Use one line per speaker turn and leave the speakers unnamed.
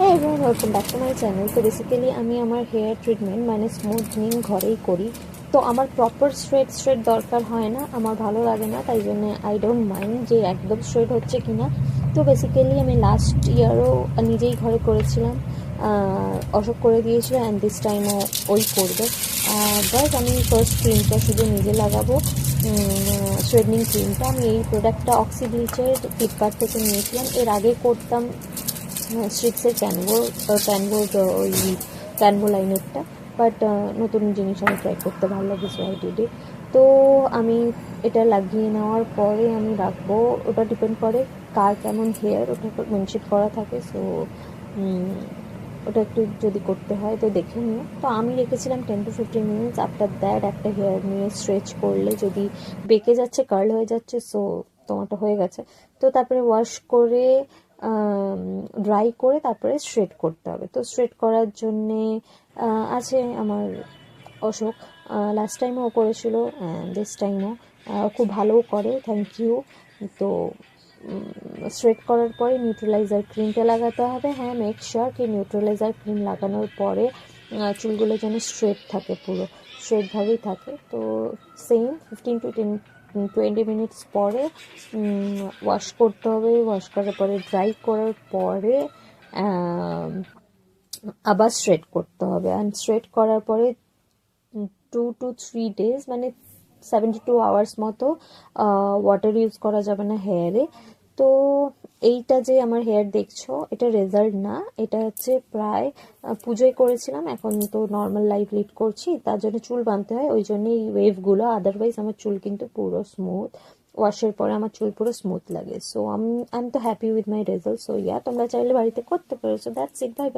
হ্যাঁ everyone, welcome back to my channel. তো basically আমি আমার হেয়ার ট্রিটমেন্ট মানে স্মুথনিং ঘরেই করি। তো আমার প্রপার স্ট্রেট দরকার হয় না, আমার ভালো লাগে না, তাই জন্য আই ডোন্ট মাইন্ড যে একদম স্ট্রেট হচ্ছে কি না। তো বেসিক্যালি আমি লাস্ট ইয়ারও নিজেই ঘরে করেছিলাম, অশোক করে দিয়েছিল, অ্যান্ড দিস টাইমও ওই করবে। বাট আমি ফার্স্ট ক্রিমটা শুধু নিজে লাগাবো, স্ট্রেটনিং ক্রিমটা। আমি এই প্রোডাক্টটা অক্সিব্লিচের ফ্লিপকার্ট থেকে নিয়েছিলাম। এর আগে করতাম স্ট্রিক্সের ওই ক্যানভো লাইনেরটা, বাট নতুন জিনিস আমি ট্রাই করতে ভালো লাগে, সো আই ডিড ইট। তো আমি এটা লাগিয়ে নেওয়ার পরে আমি রাখবো, ওটা ডিপেন্ড করে কার কেমন হেয়ার, ওটা মেনশন করা থাকে। সো ওটা একটু যদি করতে হয় তো দেখে নিও। তো আমি রেখেছিলাম 10 to 15 মিনিটস। আফটার দ্যাট একটা হেয়ার নিয়ে স্ট্রেচ করলে যদি বেঁকে যাচ্ছে, কার্ল হয়ে যাচ্ছে, সো তোমারটা হয়ে গেছে। তো তারপরে ওয়াশ করে ড্রাই করে তারপরে স্ট্রেট করতে হবে। তো স্ট্রেট করার জন্যে আছে আমার অশোক। লাস্ট টাইমও ও করেছিল, দিস টাইমও খুব ভালোও করে, থ্যাংক ইউ। তো স্ট্রেট করার পরে নিউট্রালাইজার ক্রিমটা লাগাতে হবে। হ্যাঁ, মেক শিওর কি নিউট্রালাইজার ক্রিম লাগানোর পরে চুলগুলো যেন স্ট্রেট থাকে, পুরো স্ট্রেটভাবেই থাকে। তো সেম 15 to 20 মিনিটস পরে ওয়াশ করতে হবে। ওয়াশ করার পরে ড্রাই করার পরে আবার স্ট্রেট করতে হবে। অ্যান্ড স্ট্রেট করার পরে 2 to 3 days মানে 72 আওয়ার্স মতো ওয়াটার ইউজ করা যাবে না হেয়ারে। তো এইটা যে আমার হেয়ার দেখছো, এটা রেজাল্ট না, এটা হচ্ছে প্রায় পুজোয় করেছিলাম, এখন তো নর্মাল লাইফ লিড করছি, তার জন্য চুল বাঁধতে হয়, ওই জন্য এই ওয়েভগুলো। আদারওয়াইজ আমার চুল কিন্তু পুরো স্মুথ, ওয়াশের পরে আমার চুল পুরো স্মুথ লাগে। সো আই এম তো happy with my result. So yeah, তোমরা চাইলে বাড়িতে করতে পারো। So that's it, by.